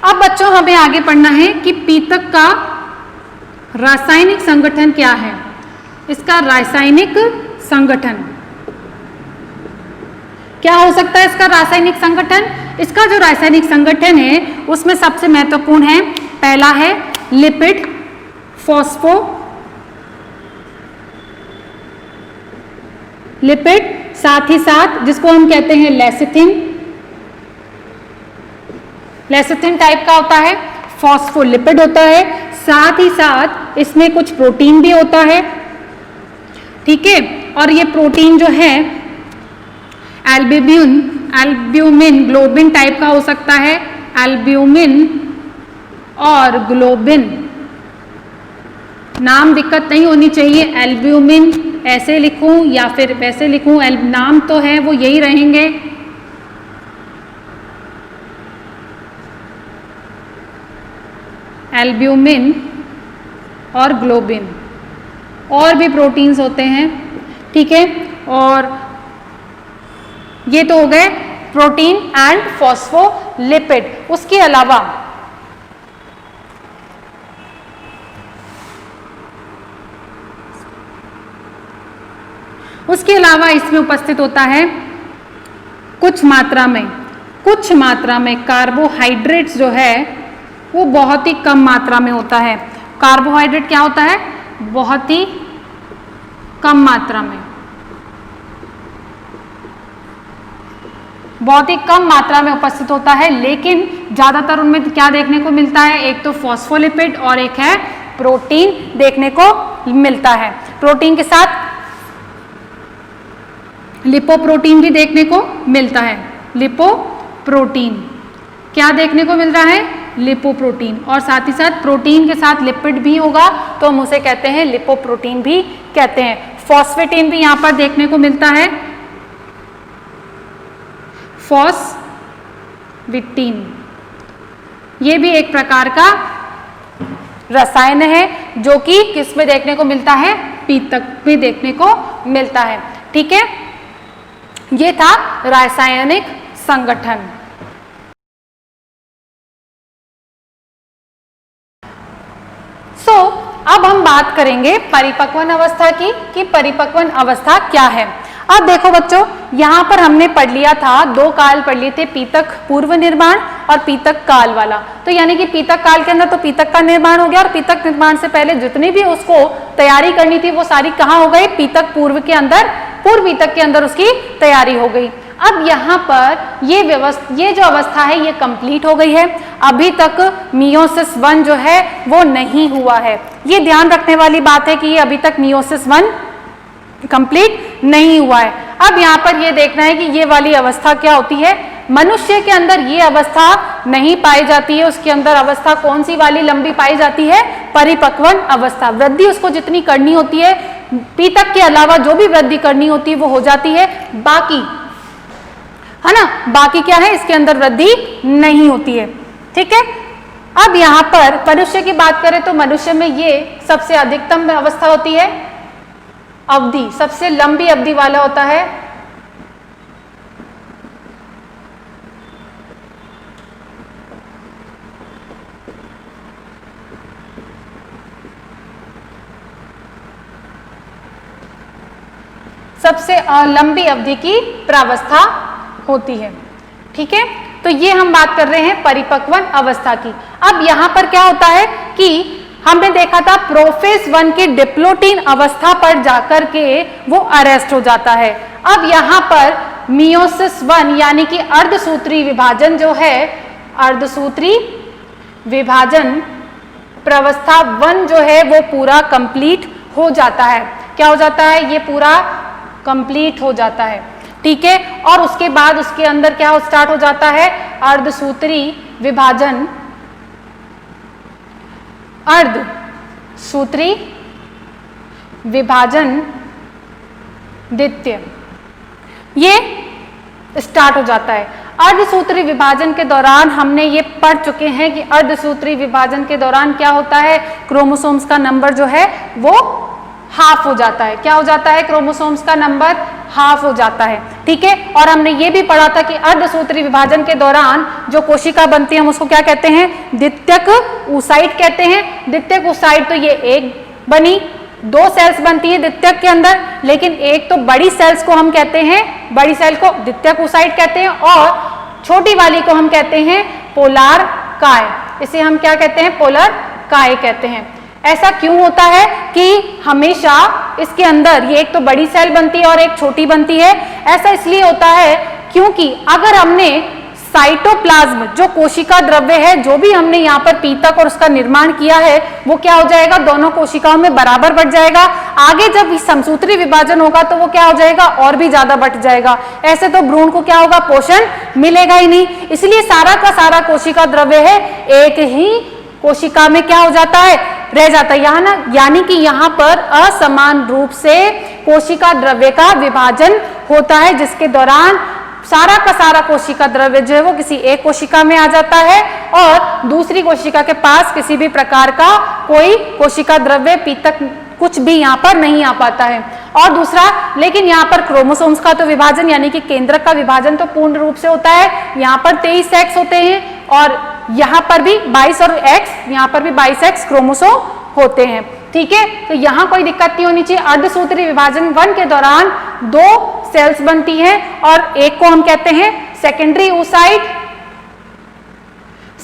अब बच्चों हमें आगे पढ़ना है कि पीतक का रासायनिक संगठन क्या है। इसका रासायनिक संगठन क्या हो सकता है? इसका रासायनिक संगठन, इसका जो रासायनिक संगठन है उसमें सबसे महत्वपूर्ण है, पहला है लिपिड फोस्फोलिपिड, साथ ही साथ जिसको हम कहते हैं लेसिथिन, लेसिथिन टाइप का होता है, फॉस्फोलिपिड होता है, साथ ही साथ इसमें कुछ प्रोटीन भी होता है, ठीक है। और ये प्रोटीन जो है एल्ब्यूमिन ग्लोबिन टाइप का हो सकता है, एल्ब्यूमिन और ग्लोबिन, नाम दिक्कत नहीं होनी चाहिए, एल्ब्यूमिन ऐसे लिखूं या फिर वैसे लिखूं, नाम तो है वो यही रहेंगे। एल्ब्यूमिन और ग्लोबिन, और भी प्रोटीन्स होते हैं, ठीक है। और ये तो हो गए प्रोटीन एंड फॉस्फोलिपिड। उसके अलावा इसमें उपस्थित होता है कुछ मात्रा में कार्बोहाइड्रेट्स जो है वो बहुत ही कम मात्रा में होता है। कार्बोहाइड्रेट क्या होता है? बहुत ही कम मात्रा में, बहुत ही कम मात्रा में उपस्थित होता है, लेकिन ज्यादातर उनमें क्या देखने को मिलता है? एक तो फॉस्फोलिपिड और एक है प्रोटीन देखने को मिलता है। प्रोटीन के साथ लिपोप्रोटीन भी देखने को मिलता है। लिपोप्रोटीन क्या देखने को मिल रहा है? लिपोप्रोटीन, और साथ ही साथ प्रोटीन के साथ लिपिड भी होगा तो हम उसे कहते हैं लिपोप्रोटीन भी कहते हैं। फॉस्फेटिन भी यहां पर देखने को मिलता है, फॉस्फेटिन, ये भी एक प्रकार का रसायन है जो कि किस में देखने को मिलता है? पीतक में देखने को मिलता है, ठीक है। ये था रासायनिक संगठन। अब हम बात करेंगे परिपक्वन अवस्था की कि परिपक्वन अवस्था क्या है। अब देखो बच्चों, यहाँ पर हमने पढ़ लिया था, दो काल पढ़ लिए थे, पीतक पूर्व निर्माण और पीतक काल वाला। तो यानी कि पीतक काल के अंदर तो पीतक का निर्माण हो गया, और पीतक निर्माण से पहले जितनी भी उसको तैयारी करनी थी वो सारी कहाँ हो गई? पीतक पूर्व के अंदर, पूर्व पीतक के अंदर उसकी तैयारी हो गई। अब यहाँ पर ये जो अवस्था है ये कंप्लीट हो गई है, अभी तक मियोसिस 1 जो है वो नहीं हुआ है। ये ध्यान रखने वाली बात है कि ये अभी तक मियोसिस 1 कंप्लीट नहीं हुआ है। अब यहाँ पर ये देखना है कि ये वाली अवस्था क्या होती है। मनुष्य के अंदर ये अवस्था नहीं पाई जाती है, उसके अंदर अवस्था कौन सी वाली लंबी पाई जाती है? परिपक्वन अवस्था। वृद्धि उसको जितनी करनी होती है, पीतक के अलावा जो भी वृद्धि करनी होती है वो हो जाती है, बाकी है ना, बाकी क्या है? इसके अंदर वृद्धि नहीं होती है, ठीक है। अब यहाँ पर मनुष्य की बात करें तो मनुष्य में ये सबसे अधिकतम अवस्था होती है, अवधि सबसे लंबी अवधि वाला होता है सबसे लंबी अवधि की प्रावस्था होती है, ठीक है। तो ये हम बात कर रहे हैं परिपक्वन अवस्था की। अब यहाँ पर क्या होता है कि हमने देखा था प्रोफेज 1 की डिप्लोटीन अवस्था पर जाकर के वो अरेस्ट हो जाता है। अब यहाँ पर मियोसिस 1 यानी कि अर्धसूत्री विभाजन जो है, अर्धसूत्री विभाजन प्रावस्था 1 जो है वो पूरा कंप्लीट हो जाता है। क्या हो जाता है? ये पूरा कंप्लीट हो जाता है, ठीक है। और उसके बाद उसके अंदर क्या स्टार्ट हो जाता है? अर्धसूत्री विभाजन, अर्धसूत्री विभाजन द्वितीय, ये स्टार्ट हो जाता है। अर्धसूत्री विभाजन के दौरान हमने ये पढ़ चुके हैं कि अर्धसूत्री विभाजन के दौरान क्या होता है? क्रोमोसोम्स का नंबर जो है वो हाफ हो जाता है। क्या हो जाता है? क्रोमोसोम्स का नंबर हाफ हो जाता है। ठीक है, और हमने ये भी पढ़ा था कि अर्धसूत्री विभाजन के दौरान जो कोशिका बनती है हम उसको क्या कहते हैं? द्वितीयक ऊसाइट कहते हैं। द्वितीयक ऊसाइट तो ये एक बनी, 2 सेल्स बनती है द्वितीयक के अंदर, लेकिन एक तो बड़ी सेल्स को हम कहते हैं, बड़ी सेल को द्वितीयक ऊसाइट कहते हैं, और छोटी वाली को हम कहते हैं पोलार काय। इसे हम क्या कहते हैं? पोलर काय कहते हैं। ऐसा क्यों होता है कि हमेशा इसके अंदर ये एक तो बड़ी सेल बनती है और एक छोटी बनती है? ऐसा इसलिए होता है क्योंकि अगर हमने साइटोप्लाज्म जो कोशिका द्रव्य है, जो भी हमने यहाँ पर पीतक और उसका निर्माण किया है, वो क्या हो जाएगा? दोनों कोशिकाओं में बराबर बढ़ जाएगा। आगे जब समसूत्री विभाजन होगा तो वो क्या हो जाएगा? और भी ज्यादा बढ़ जाएगा। ऐसे तो भ्रूण को क्या होगा? पोषण मिलेगा ही नहीं। इसलिए सारा का सारा कोशिका द्रव्य है एक ही कोशिका में क्या हो जाता है? रह जाता है। यहाँ ना, यानी कि यहाँ पर असमान रूप से कोशिका द्रव्य का विभाजन होता है, जिसके दौरान सारा का सारा कोशिका द्रव्य जो है वो किसी एक कोशिका में आ जाता है और दूसरी कोशिका के पास किसी भी प्रकार का कोई कोशिका द्रव्य पीतक कुछ भी यहाँ पर नहीं आ पाता है। और दूसरा, लेकिन यहाँ पर क्रोमोसोम्स का तो विभाजन यानी कि केंद्रक का विभाजन तो पूर्ण रूप से होता है। यहाँ पर 23 सेक्स होते हैं और यहाँ पर भी 22 और एक्स, यहाँ पर भी 22 एक्स क्रोमोसोम होते हैं। ठीक है, तो यहाँ कोई दिक्कत नहीं होनी चाहिए। अर्धसूत्री विभाजन 1 के दौरान 2 सेल्स बनती हैं और एक को हम कहते हैं सेकेंडरी oocyte,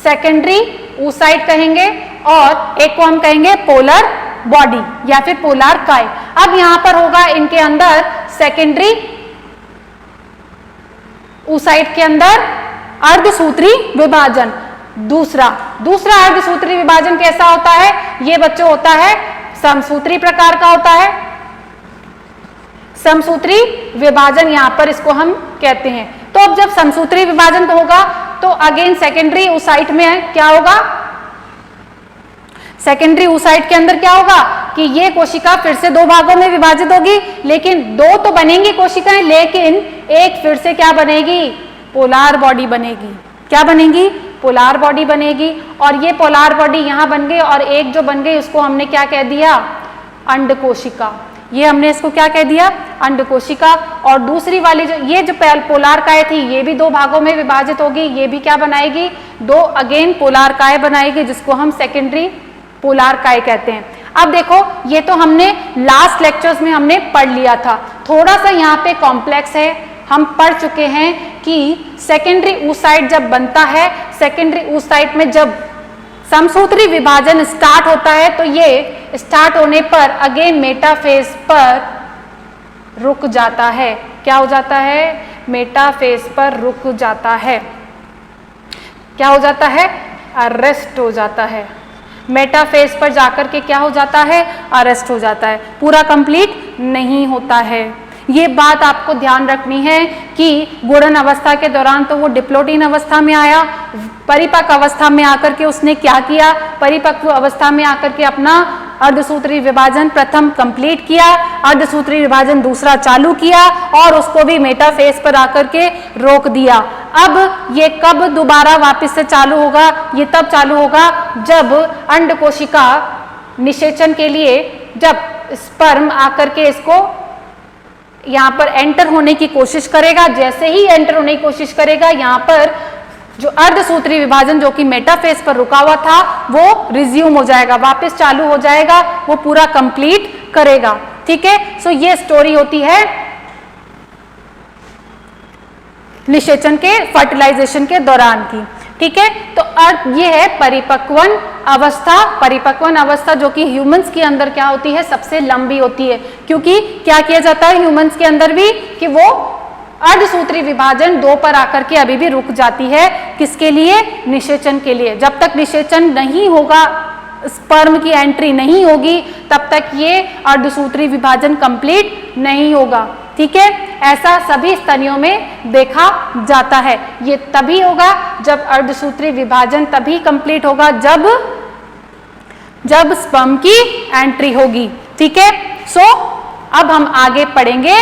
सेकेंडरी oocyte कहेंगे, और एक को हम कहेंगे पोलर बॉडी या फिर पोलार काय। अब यहां पर होगा इनके अंदर सेकेंडरी oocyte के अंदर अर्धसूत्री विभाजन। दूसरा अर्धसूत्री विभाजन कैसा होता है? ये बच्चों होता है समसूत्री प्रकार का होता है। समसूत्री विभाजन यहाँ पर इसको हम कहते हैं। तो अब जब समसूत्री विभाजन तो होगा तो अगेन सेकेंडरी oocyte में क्या होगा? सेकेंडरी oocyte के अंदर क्या होगा कि ये कोशिका फिर से 2 भागों में विभाजित होगी, लेकिन 2 तो बनेंगी कोशिकाएं, लेकिन एक फिर से क्या बनेगी? पोलार बॉडी बनेगी। क्या बनेगी? पोलार बॉडी बनेगी। और ये पोलार बॉडी यहाँ बन गई और एक जो बन गई उसको हमने क्या कह दिया? अंड कोशिका। ये हमने इसको क्या कह दिया? अंड कोशिका। और दूसरी वाली जो ये जो पोलार काय थी ये भी 2 भागों में विभाजित होगी, ये भी क्या बनाएगी? 2 अगेन पोलार काय बनाएगी, जिसको हम सेकेंडरी पोलार काय कहते हैं। अब देखो, ये तो हमने लास्ट लेक्चर्स में हमने पढ़ लिया था। थोड़ा सा यहाँ पे कॉम्प्लेक्स है। हम पढ़ चुके हैं कि सेकेंडरी oocyte जब बनता है, सेकेंडरी oocyte में जब समसूत्री विभाजन स्टार्ट होता है तो ये स्टार्ट होने पर अगेन मेटाफेज पर रुक जाता है। क्या हो जाता है? मेटाफेज पर रुक जाता है। क्या हो जाता है? अरेस्ट हो जाता है। मेटाफेज पर जाकर के क्या हो जाता है? अरेस्ट हो जाता है, पूरा कंप्लीट नहीं होता है। ये बात आपको ध्यान रखनी है कि गुणन अवस्था के दौरान तो वो डिप्लोटीन अवस्था में आया, परिपक्व अवस्था में आकर के उसने क्या किया? परिपक्व अवस्था में आकर के अपना अर्धसूत्री विभाजन प्रथम कंप्लीट किया, अर्धसूत्री विभाजन दूसरा चालू किया और उसको भी मेटाफेज पर आकर के रोक दिया। अब ये कब दोबारा वापस से चालू होगा? ये तब चालू होगा जब अंड कोशिका निषेचन के लिए, जब स्पर्म आकर के इसको यहाँ पर एंटर होने की कोशिश करेगा। जैसे ही एंटर होने की कोशिश करेगा, यहाँ पर जो अर्धसूत्री विभाजन जो कि मेटाफेज पर रुका हुआ था वो रिज्यूम हो जाएगा, वापस चालू हो जाएगा, वो पूरा कंप्लीट करेगा। ठीक है, सो ये स्टोरी होती है निषेचन के, फर्टिलाइजेशन के दौरान की। ठीक है, तो अर्थ ये है परिपक्वन अवस्था। परिपक्वन अवस्था जो कि ह्यूमंस के अंदर क्या होती है? सबसे लंबी होती है, क्योंकि क्या किया जाता है ह्यूमंस के अंदर भी कि वो अर्धसूत्री विभाजन 2 पर आकर के अभी भी रुक जाती है। किसके लिए? निषेचन के लिए। जब तक निषेचन नहीं होगा, स्पर्म की एंट्री नहीं होगी, तब तक ये अर्धसूत्री विभाजन कंप्लीट नहीं होगा। ठीक है, ऐसा सभी स्तनियों में देखा जाता है। ये तभी होगा जब अर्धसूत्री विभाजन तभी कंप्लीट होगा जब स्पर्म की एंट्री होगी। ठीक है, सो अब हम आगे पढ़ेंगे।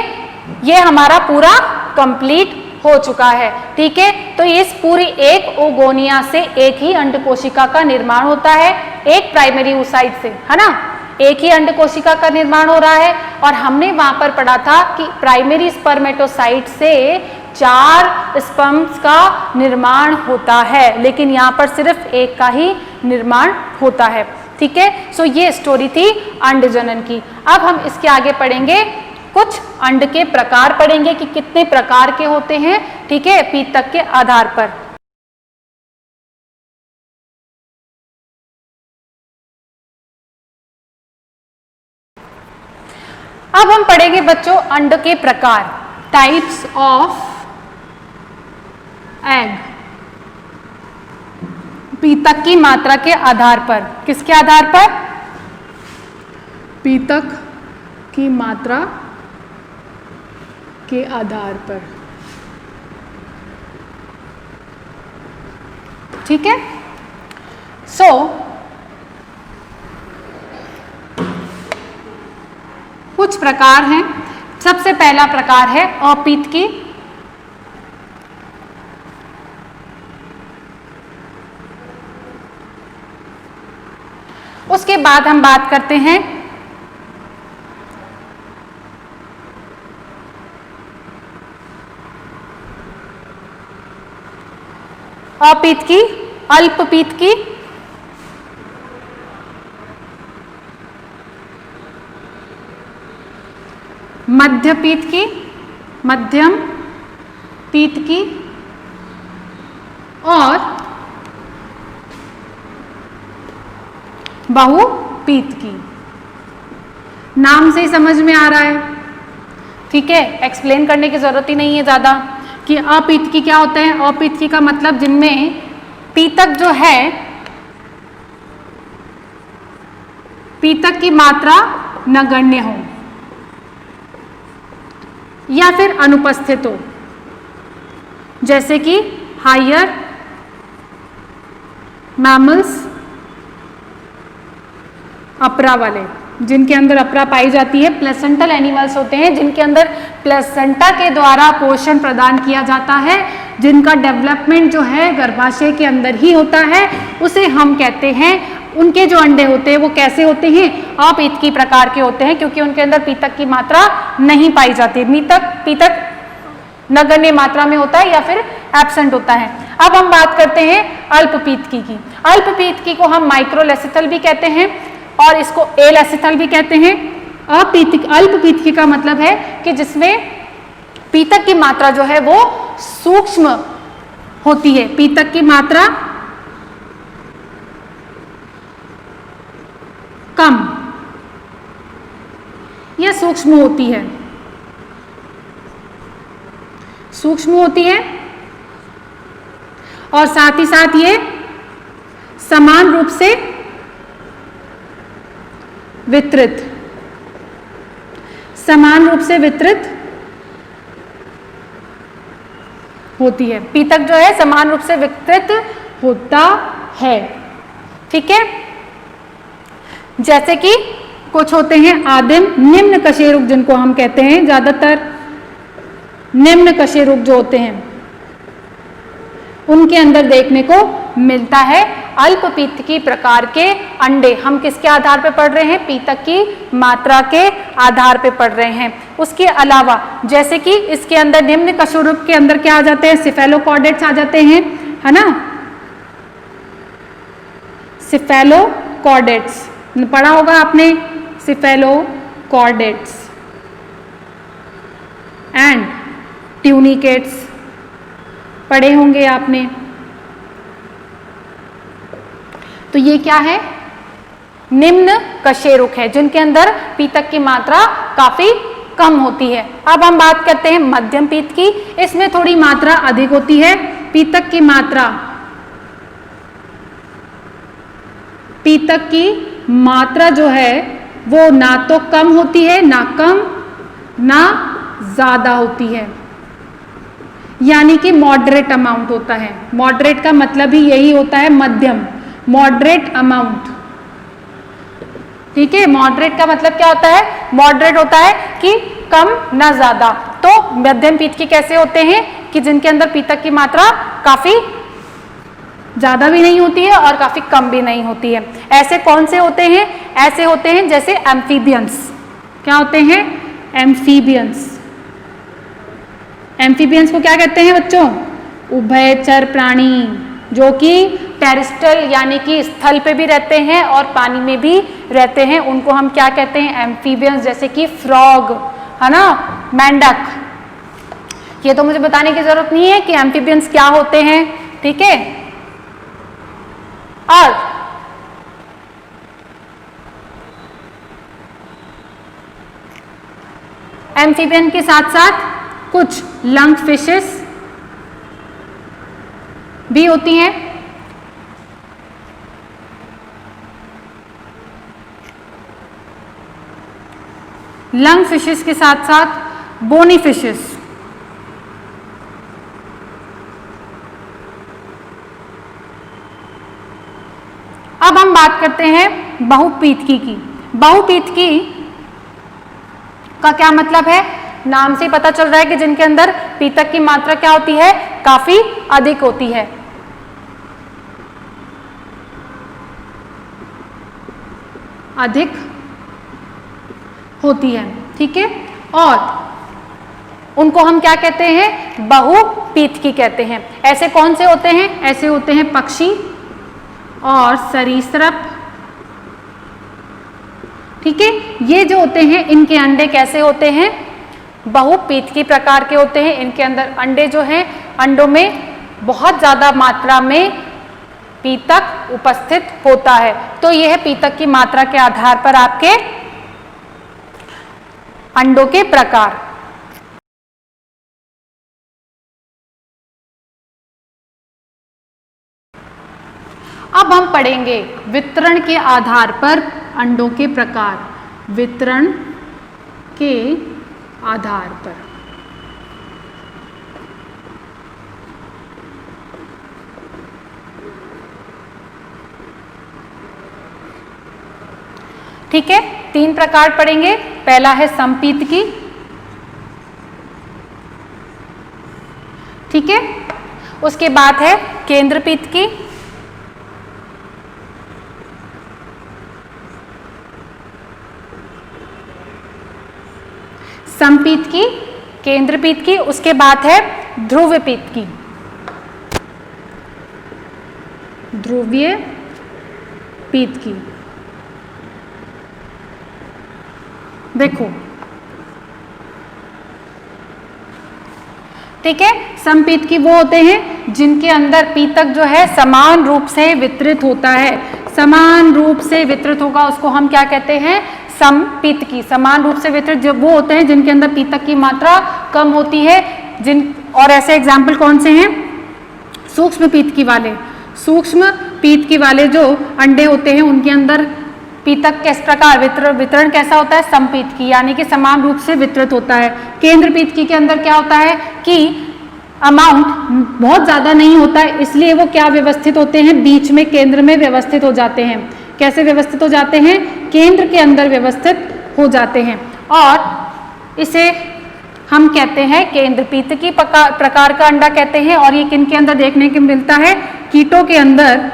ये हमारा पूरा कंप्लीट हो चुका है। ठीक है, तो इस पूरी एक ओगोनिया से एक ही अंड कोशिका का निर्माण होता है, एक प्राइमरी oocyte से, है ना। एक ही अंड कोशिका का निर्माण हो रहा है और हमने वहां पर पढ़ा था कि प्राइमरी स्पर्मेटोसाइट से 4 स्पर्म्स का निर्माण होता है, लेकिन यहाँ पर सिर्फ एक का ही निर्माण होता है। ठीक है, सो ये स्टोरी थी अंड जनन की। अब हम इसके आगे पढ़ेंगे, कुछ अंड के प्रकार पढ़ेंगे कि कितने प्रकार के होते हैं। ठीक है, पीतक के आधार पर। अब हम पढ़ेंगे बच्चों अंड के प्रकार, टाइप्स ऑफ एग, पीतक की मात्रा के आधार पर। किसके आधार पर? पीतक की मात्रा के आधार पर। ठीक है, सो कुछ प्रकार हैं। सबसे पहला प्रकार है अपीतकी। उसके बाद हम बात करते हैं अपीतकी, अल्पपीतकी, मध्यपीतकी, मध्यम पीतकी और बहुपीतकी। नाम से ही समझ में आ रहा है, ठीक है, एक्सप्लेन करने की जरूरत ही नहीं है ज्यादा कि अपीतकी क्या होता है। अपीतकी का मतलब जिनमें पीतक जो है, पीतक की मात्रा नगण्य हो या फिर अनुपस्थित हो, जैसे कि हायर मैमल्स, अपरा वाले, जिनके अंदर अपरा पाई जाती है। प्लेसेंटल एनिमल्स होते हैं जिनके अंदर प्लेसेंटा के द्वारा पोषण प्रदान किया जाता है, जिनका डेवलपमेंट जो है गर्भाशय के अंदर ही होता है, उसे हम कहते हैं, उनके जो अंडे होते हैं वो कैसे होते हैं? अपीतकी प्रकार के होते हैं, क्योंकि उनके अंदर पीतक की मात्रा नहीं पाई जाती। पीतक नगण्य मात्रा में होता है या फिर एब्सेंट होता है। अब हम बात करते हैं अल्पपीतकी की। अल्पपीतकी को हम माइक्रोलेसिथल भी कहते हैं और इसको एलेसिथल भी कहते हैं। अल्पपीतकी का मतलब है कि जिसमें पीतक की मात्रा जो है वो सूक्ष्म होती है। पीतक की मात्रा कम या सूक्ष्म होती है, सूक्ष्म होती है और साथ ही साथ ये समान रूप से वितरित, समान रूप से वितरित होती है। पीतक जो है समान रूप से वितरित होता है। ठीक है, जैसे कि कुछ होते हैं आदिम निम्न कशेरुक, जिनको हम कहते हैं, ज्यादातर निम्न कशेरुक जो होते हैं उनके अंदर देखने को मिलता है अल्पपीतकी प्रकार के अंडे। हम किसके आधार पर पढ़ रहे हैं? पीतक की मात्रा के आधार पर पढ़ रहे हैं। उसके अलावा जैसे कि इसके अंदर निम्न कशेरुक के अंदर क्या आ जाते हैं? सिफेलोकॉर्डेट्स आ जाते हैं, है ना, सिफेलोकॉर्डेट्स पढ़ा होगा आपने, सिफेलोकॉर्डेट्स एंड ट्यूनिकेट्स पढ़े होंगे आपने। तो ये क्या है? निम्न कशेरुक है, जिनके अंदर पीतक की मात्रा काफी कम होती है। अब हम बात करते हैं मध्यम पीतकी। इसमें थोड़ी मात्रा अधिक होती है। पीतक की मात्रा जो है वो ना तो कम होती है, ना कम ना ज्यादा होती है, यानी कि मॉडरेट अमाउंट होता है। मॉडरेट का मतलब ही यही होता है, मध्यम, मॉडरेट अमाउंट। ठीक है, मॉडरेट का मतलब क्या होता है? मॉडरेट होता है कि कम ना ज्यादा। तो मध्यम पीतकी कैसे होते हैं कि जिनके अंदर पीतक की मात्रा काफी ज्यादा भी नहीं होती है और काफी कम भी नहीं होती है। ऐसे कौन से होते हैं? ऐसे होते हैं जैसे एम्फीबियंस। क्या होते हैं? एम्फीबियंस। एम्फीबियंस को क्या कहते हैं बच्चों? उभयचर प्राणी, जो कि टेरेस्ट्रियल यानी कि स्थल पे भी रहते हैं और पानी में भी रहते हैं, उनको हम क्या कहते हैं? एम्फीबियंस। जैसे कि फ्रॉग, है ना, मेंढक। ये तो मुझे बताने की जरूरत नहीं है कि एम्फीबियंस क्या होते हैं, ठीक है। और एम्फीबियन के साथ साथ कुछ लंग फिशेस भी होती हैं। लंग फिशेस के साथ साथ बोनी फिशेस। अब हम बात करते हैं बहुपीतकी की। बहुपीतकी का क्या मतलब है? नाम से पता चल रहा है कि जिनके अंदर पीतक की मात्रा क्या होती है? काफी अधिक होती है। अधिक होती है, ठीक है। और उनको हम क्या कहते हैं? बहुपीतकी कहते हैं। ऐसे कौन से होते हैं? ऐसे होते हैं पक्षी और सरीसृप, ठीक है। ये जो होते हैं इनके अंडे कैसे होते हैं? बहुपीतकी प्रकार के होते हैं। इनके अंदर अंडे जो हैं, अंडों में बहुत ज्यादा मात्रा में पीतक उपस्थित होता है। तो यह है पीतक की मात्रा के आधार पर आपके अंडों के प्रकार। अब हम पढ़ेंगे वितरण के आधार पर अंडों के प्रकार। वितरण के आधार पर, ठीक है। 3 प्रकार पढ़ेंगे। पहला है समपीतकी, ठीक है। उसके बाद है केंद्रपीतकी, समपीतकी, केंद्रपीतकी। उसके बाद है ध्रुवपीतकी, ध्रुवीय पीतकी। देखो, ठीक है। समपीतकी वो होते हैं जिनके अंदर पीतक जो है समान रूप से वितरित होता है। समान रूप से वितरित होगा, उसको हम क्या कहते हैं? समपीतकी। समान रूप से वितरित जो वो होते हैं जिनके अंदर पीतक की मात्रा कम होती है। और ऐसे एग्जाम्पल कौन से हैं? सूक्ष्म पीतकी वाले। सूक्ष्म पीतकी वाले जो अंडे होते हैं उनके अंदर पीतक किस प्रकार वितरण कैसा होता है? समपीतकी, यानी कि समान रूप से वितरित होता है। केंद्रपीतकी के अंदर क्या होता है कि अमाउंट बहुत ज्यादा नहीं होता है, इसलिए वो क्या व्यवस्थित होते हैं? बीच में केंद्र में व्यवस्थित हो जाते हैं। कैसे व्यवस्थित हो जाते हैं? केंद्र के अंदर व्यवस्थित हो जाते हैं। और इसे हम कहते हैं केंद्रपीतकी प्रकार का अंडा कहते हैं। और ये किन के अंदर देखने को मिलता है? कीटों के अंदर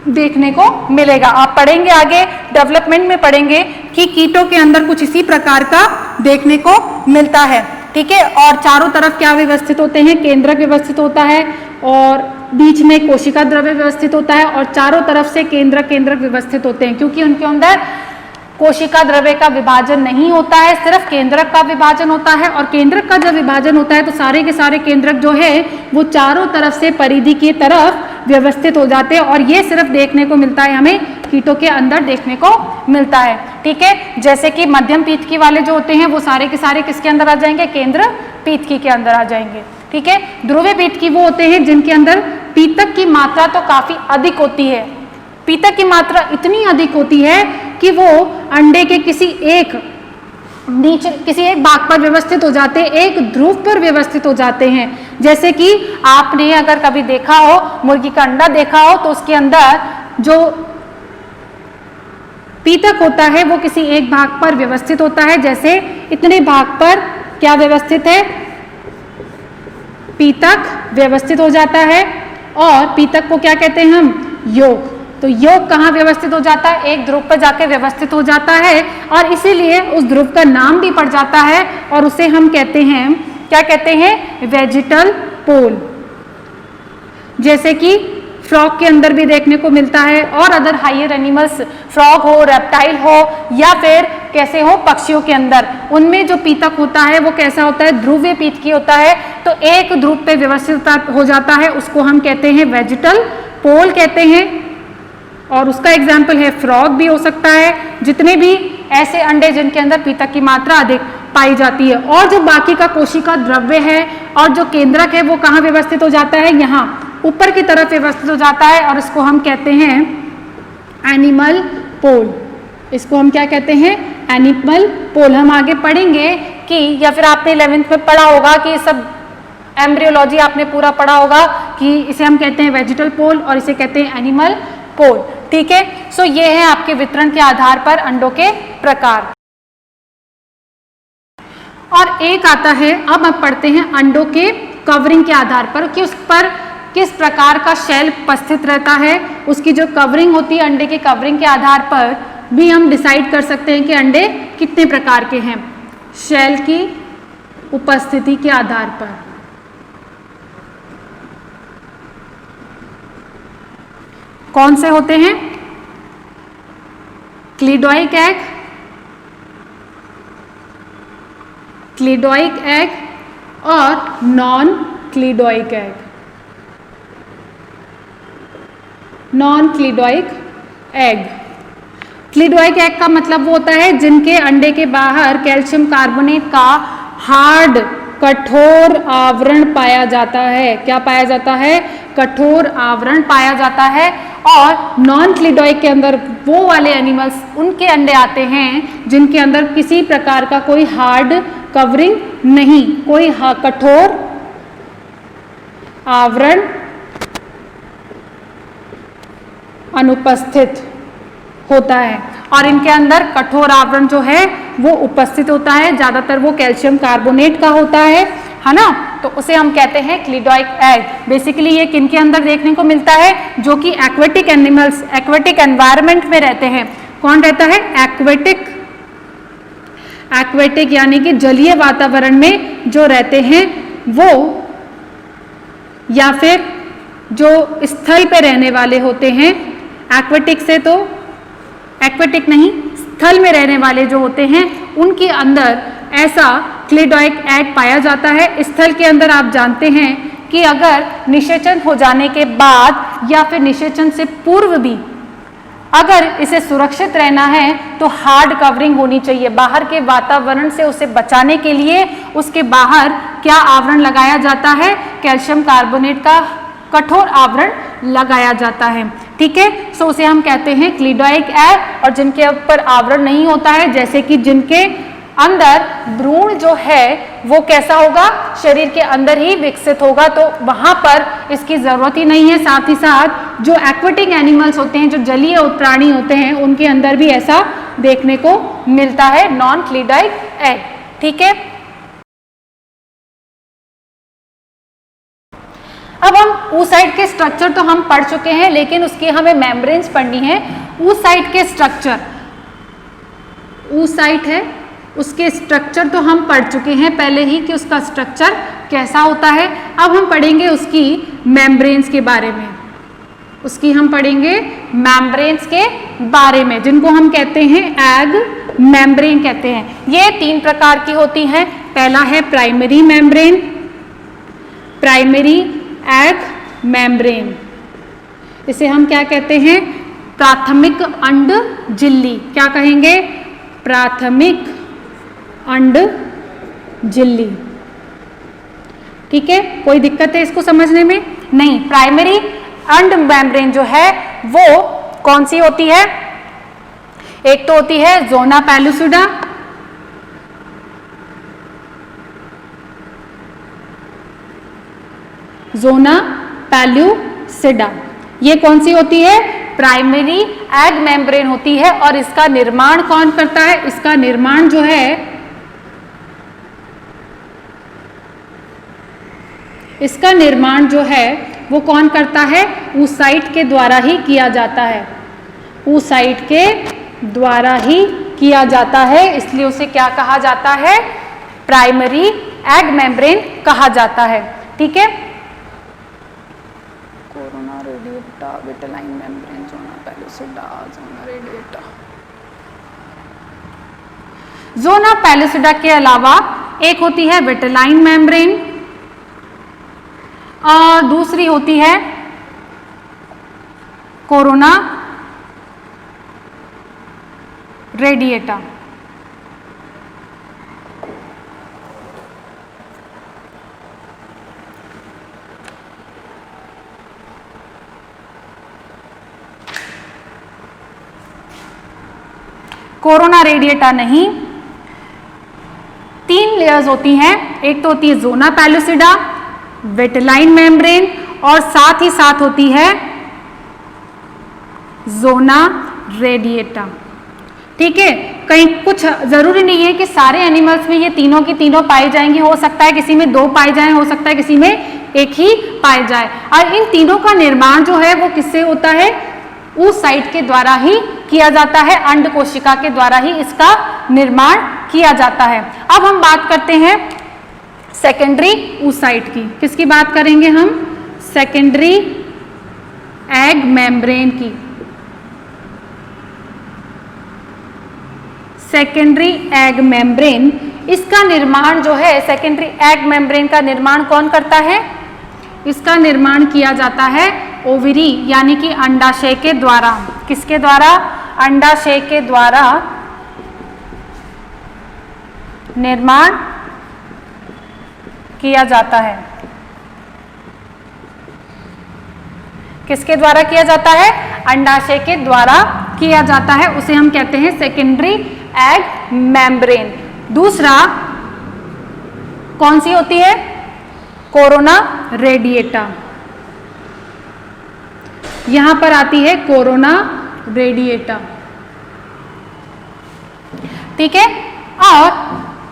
देखने को मिलेगा। आप पढ़ेंगे आगे डेवलपमेंट में पढ़ेंगे कि कीटों के अंदर कुछ इसी प्रकार का देखने को मिलता है, ठीक है। और चारों तरफ क्या व्यवस्थित होते हैं? केंद्रक व्यवस्थित होता है और बीच में कोशिका द्रव्य व्यवस्थित होता है और चारों तरफ से केंद्रक व्यवस्थित होते हैं, क्योंकि उनके अंदर कोशिका द्रव्य का विभाजन नहीं होता है, सिर्फ केंद्रक का विभाजन होता है। और केंद्रक का जब विभाजन होता है तो सारे के सारे केंद्रक जो है वो चारों तरफ से परिधि की तरफ व्यवस्थित हो जाते हैं। और ये सिर्फ देखने को मिलता है हमें कीटों के अंदर देखने को मिलता है, ठीक है। जैसे कि मध्यम पीतकी वाले जो होते हैं वो सारे के सारे किसके अंदर आ जाएंगे? केंद्र पीतकी के अंदर आ जाएंगे, ठीक है। ध्रुवीय पीतकी वो होते हैं जिनके अंदर पीतक की मात्रा तो काफी अधिक होती है। पीतक की मात्रा इतनी अधिक होती है कि वो अंडे के किसी एक भाग पर व्यवस्थित हो जाते हैं, एक ध्रुव पर व्यवस्थित हो जाते हैं। जैसे कि आपने अगर कभी देखा हो, मुर्गी का अंडा देखा हो, तो उसके अंदर जो पीतक होता है वो किसी एक भाग पर व्यवस्थित होता है। जैसे इतने भाग पर क्या व्यवस्थित है? पीतक व्यवस्थित हो जाता है। और पीतक को क्या कहते हैं हम? योग। तो यौग कहाँ व्यवस्थित हो जाता है? एक ध्रुव पर जाके व्यवस्थित हो जाता है और इसीलिए उस ध्रुव का नाम भी पड़ जाता है और उसे हम कहते हैं, क्या कहते हैं? वेजिटल पोल। जैसे कि फ्रॉग के अंदर भी देखने को मिलता है और अदर हायर एनिमल्स, फ्रॉग हो, रेप्टाइल हो या फिर कैसे हो पक्षियों के अंदर, उनमें जो पीतक होता है वो कैसा होता है? ध्रुवीय पीतकी होता है। तो एक ध्रुव पे व्यवस्थित हो जाता है, उसको हम कहते हैं वेजिटल पोल कहते हैं। और उसका एग्जाम्पल है फ्रॉग भी हो सकता है, जितने भी ऐसे अंडे जिनके अंदर पीतक की मात्रा अधिक पाई जाती है। और जो बाकी का कोशिका द्रव्य है और जो केंद्रक है वो कहाँ व्यवस्थित हो जाता है? यहाँ ऊपर की तरफ व्यवस्थित हो जाता है और इसको हम कहते हैं एनिमल पोल। इसको हम क्या कहते हैं? एनिमल पोल। हम आगे पढ़ेंगे कि, या फिर आपने 11th में पढ़ा होगा कि सब एम्ब्रियोलॉजी आपने पूरा पढ़ा होगा कि इसे हम कहते हैं वेजिटल पोल और इसे कहते हैं एनिमल पोल। ठीक है, सो ये है आपके वितरण के आधार पर अंडों के प्रकार। और एक आता है, अब हम पढ़ते हैं अंडों के कवरिंग के आधार पर कि उस पर किस प्रकार का शेल उपस्थित रहता है। उसकी जो कवरिंग होती है, अंडे के कवरिंग के आधार पर भी हम डिसाइड कर सकते हैं कि अंडे कितने प्रकार के हैं, शेल की उपस्थिति के आधार पर। कौन से होते हैं? क्लिडोइक एग, क्लिडोइक एग और non cleidoic egg. Non cleidoic egg, cleidoic egg का मतलब वो होता है जिनके अंडे के बाहर कैल्शियम कार्बोनेट का हार्ड कठोर आवरण पाया जाता है। क्या पाया जाता है? कठोर आवरण पाया जाता है। और नॉन क्लिडोइक के अंदर वो वाले एनिमल्स, उनके अंडे आते हैं जिनके अंदर किसी प्रकार का कोई हार्ड कवरिंग नहीं, कोई कठोर आवरण अनुपस्थित होता है। और इनके अंदर कठोर आवरण जो है वो उपस्थित होता है, ज्यादातर वो कैल्शियम कार्बोनेट का होता है ना। तो उसे हम कहते हैं क्लिडोइक एग। बेसिकली ये किनके अंदर देखने को मिलता है? जो कि एक्वेटिक एनिमल्स, एक्वेटिक एनवायरनमेंट में रहते हैं। कौन रहता है? एक्वेटिक, एक्वेटिक यानी कि जलीय वातावरण में जो रहते हैं वो, या फिर जो स्थल पे रहने वाले होते हैं। एक्वेटिक से तो एक्वेटिक नहीं, स्थल में रहने वाले जो होते हैं उनके अंदर ऐसा क्लिडोइक एग पाया जाता है। स्थल के अंदर आप जानते हैं कि अगर निषेचन हो जाने के बाद या फिर निषेचन से पूर्व भी अगर इसे सुरक्षित रहना है तो हार्ड कवरिंग होनी चाहिए। बाहर के वातावरण से उसे बचाने के लिए उसके बाहर क्या आवरण लगाया जाता है? कैल्शियम कार्बोनेट का कठोर आवरण लगाया जाता है। ठीक है, सो उसे हम कहते हैं क्लिडोइक एग। और जिनके ऊपर आवरण नहीं होता है, जैसे कि जिनके अंदर भ्रूण जो है वो कैसा होगा? शरीर के अंदर ही विकसित होगा, तो वहां पर इसकी जरूरत ही नहीं है। साथ ही साथ जो एक्वेटिक एनिमल्स होते हैं, जो जलीय प्राणी होते हैं, उनके अंदर भी ऐसा देखने को मिलता है नॉन क्लिडोइक एग। ठीक है, अब हम oocyte के स्ट्रक्चर तो हम पढ़ चुके हैं, लेकिन उसकी हमें मेम्ब्रेन्स पढ़नी है। oocyte के स्ट्रक्चर, oocyte है, उसके स्ट्रक्चर तो हम पढ़ चुके हैं पहले ही कि उसका स्ट्रक्चर कैसा होता है। अब हम पढ़ेंगे उसकी मेम्ब्रेन्स के बारे में। उसकी हम पढ़ेंगे मेम्ब्रेन्स के बारे में, जिनको हम कहते हैं एग मेम्ब्रेन कहते हैं। ये 3 प्रकार की होती हैं। पहला है primary membrane, primary egg membrane, इसे हम क्या कहते हैं? प्राथमिक अंड झिल्ली। क्या कहेंगे? प्राथमिक अंड झिल्ली। ठीक है, कोई दिक्कत है इसको समझने में? नहीं। प्राइमरी अंड मेम्ब्रेन जो है वो कौन सी होती है? एक तो होती है जोना पेलुसिडा, जोना पेलुसिडा। ये कौन सी होती है? प्राइमरी एग मेम्ब्रेन होती है। और इसका निर्माण कौन करता है? इसका निर्माण जो है, इसका निर्माण जो है वो कौन करता है? oocyte के द्वारा ही किया जाता है, oocyte के द्वारा ही किया जाता है, इसलिए उसे क्या कहा जाता है? प्राइमरी एग मेम्ब्रेन कहा जाता है। ठीक है, corona radiata, vitelline membrane, zona pellucida, zona radiata. Zona pellucida के अलावा एक होती है विटेलाइन मेम्ब्रेन और दूसरी होती है कोरोना रेडिएटा। कोरोना रेडिएटा नहीं, 3 लेयर्स होती हैं, एक तो होती है ज़ोना पैलिसिडा, विटेलाइन मेम्ब्रेन और साथ ही साथ होती है ज़ोना रेडिएटा। ठीक है, कहीं कुछ जरूरी नहीं है कि सारे एनिमल्स में ये तीनों की तीनों पाई जाएंगी, हो सकता है किसी में 2 पाए जाएं, हो सकता है किसी में 1 ही पाए जाए। और इन तीनों का निर्माण जो है वो किससे होता है? oocyte के द्वारा ही किया जाता है, अंड कोशिका के द्वारा ही इसका निर्माण किया जाता है। अब हम बात करते हैं सेकेंडरी oocyte की। किसकी बात करेंगे हम? सेकेंडरी एग मेम्ब्रेन की। सेकेंडरी एग मेम्ब्रेन, इसका निर्माण जो है, सेकेंडरी एग मेम्ब्रेन का निर्माण कौन करता है? इसका निर्माण किया जाता है ओवरी यानी कि अंडाशय के द्वारा। किसके द्वारा? अंडाशय के द्वारा निर्माण किया जाता है। किसके द्वारा किया जाता है? अंडाशय के द्वारा किया जाता है, उसे हम कहते हैं सेकेंडरी एग मेम्ब्रेन। दूसरा कौन सी होती है? Corona radiata. यहां पर आती है कोरोना रेडिएटा। ठीक है, और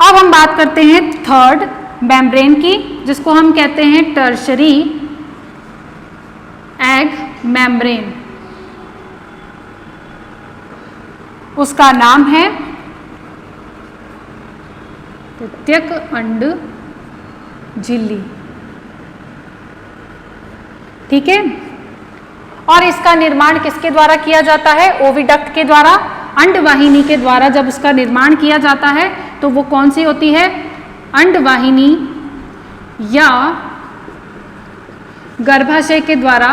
अब हम बात करते हैं थर्ड मेम्ब्रेन की, जिसको हम कहते हैं टर्शरी एग मेम्ब्रेन। उसका नाम है तृतीयक अंड झिल्ली। ठीक है, और इसका निर्माण किसके द्वारा किया जाता है? ओविडक्ट के द्वारा, अंडवाहिनी के द्वारा जब उसका निर्माण किया जाता है तो वो कौन सी होती है? अंडवाहिनी या गर्भाशय के द्वारा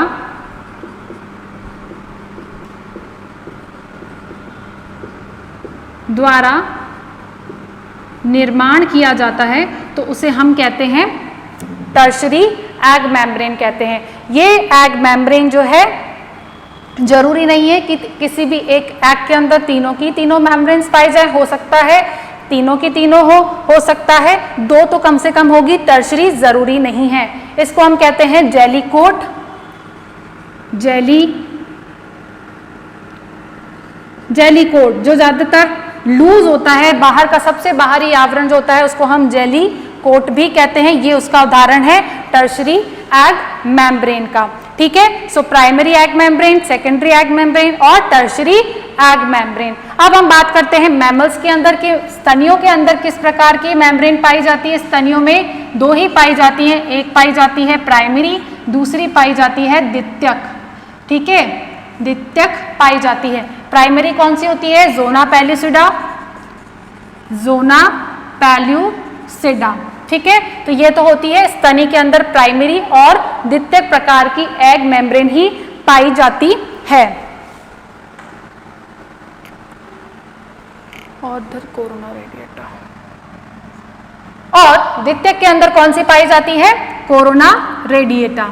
निर्माण किया जाता है, तो उसे हम कहते हैं टर्शरी एग मेम्ब्रेन कहते हैं। ये एग मेम्ब्रेन जो है जरूरी नहीं है कि किसी भी एक एग के अंदर तीनों की तीनों मेम्ब्रेन्स पाई जाए, हो सकता है तीनों की तीनों हो सकता है 2 तो कम से कम होगी, टर्शरी जरूरी नहीं है। इसको हम कहते हैं जेली कोट, जेली कोट जो ज्यादातर लूज होता है, बाहर का सबसे बाहरी आवरण जो होता है उसको हम जेली कोट भी कहते हैं। ये उसका उदाहरण है टर्शरी एग मेम्ब्रेन का। ठीक है, so primary egg membrane, secondary egg membrane और टर्शरी एग मेम्ब्रेन। अब हम बात करते हैं मैमल्स के अंदर के स्तनियों के अंदर किस प्रकार की मेम्ब्रेन पाई जाती है। स्तनियों में 2 ही पाई जाती हैं, एक पाई जाती है प्राइमरी, दूसरी पाई जाती है द्वितीयक। ठीक है, द्वितीयक पाई जाती है। प्राइमरी कौन सी होती है? Zona pellucida, zona pellucida. ठीक है, तो ये तो होती है स्तनी के अंदर प्राइमरी और द्वितीयक प्रकार की एग मेम्ब्रेन ही पाई जाती है। और कोरोना रेडिएटा, और द्वितीयक के अंदर कौन सी पाई जाती है? Corona radiata.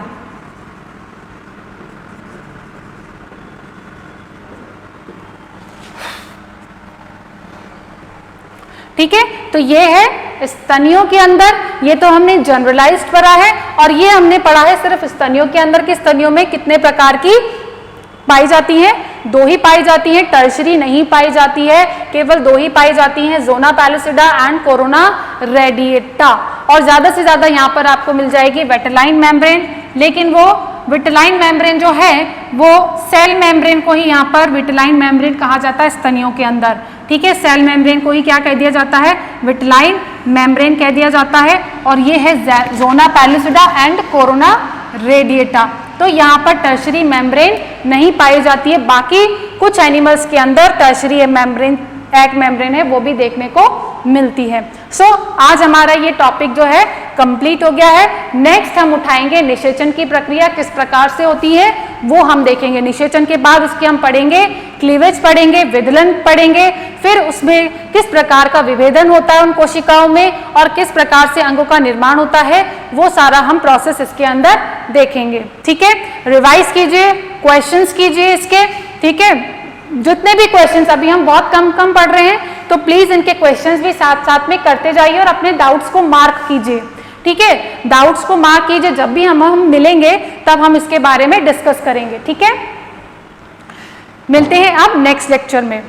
ठीक है, तो ये है स्तनियों के अंदर, ये तो हमने जनरलाइज्ड पढ़ा है, और ये हमने पढ़ा है सिर्फ स्तनियों के अंदर कि स्तनियों में कितने प्रकार की पाई जाती हैं। 2 ही पाई जाती हैं, टर्शरी नहीं पाई जाती है, केवल 2 ही पाई जाती हैं, ज़ोना पैलिसिडा एंड कोरोना रेडिएटा। और ज्यादा से ज्यादा यहाँ पर आपको मिल जाएगी वेटेलाइन मेम्ब्रेन, लेकिन वो विटिलाइन मेम्ब्रेन जो है वो सेल मेम्ब्रेन को ही यहाँ पर विटिलाइन मेम्ब्रेन कहा जाता है स्तनियों के अंदर, ठीक है। सेल मेम्ब्रेन को ही क्या कह दिया जाता है, विटिलाइन मेम्ब्रेन कह दिया जाता है। और ये है जोना पैलिसिडा एंड कोरोना रेडिएटा। तो यहाँ पर टर्शरी मेम्ब्रेन नहीं पाई जाती है, बाकी कुछ एनिमल्स के अंदर टर्शरी मेम्ब्रेन एक मेम्ब्रेन है वो भी देखने को मिलती है। सो आज हमारा ये टॉपिक जो है कंप्लीट हो गया है। नेक्स्ट हम उठाएंगे निषेचन की प्रक्रिया किस प्रकार से होती है वो हम देखेंगे। निषेचन के बाद उसके हम पढ़ेंगे क्लीवेज पढ़ेंगे, विदलन पढ़ेंगे, फिर उसमें किस प्रकार का विभेदन होता है उन कोशिकाओं में और किस प्रकार से अंगों का निर्माण होता है, वो सारा हम प्रोसेस इसके अंदर देखेंगे, ठीक है। रिवाइज कीजिए, क्वेश्चंस कीजिए इसके, ठीक है। जितने भी क्वेश्चंस अभी हम बहुत कम पढ़ रहे हैं तो प्लीज इनके क्वेश्चंस भी साथ साथ में करते जाइए और अपने डाउट्स को मार्क कीजिए, ठीक है। डाउट्स को मार्क कीजिए, जब भी हम मिलेंगे तब हम इसके बारे में डिस्कस करेंगे, ठीक है। मिलते हैं अब नेक्स्ट लेक्चर में।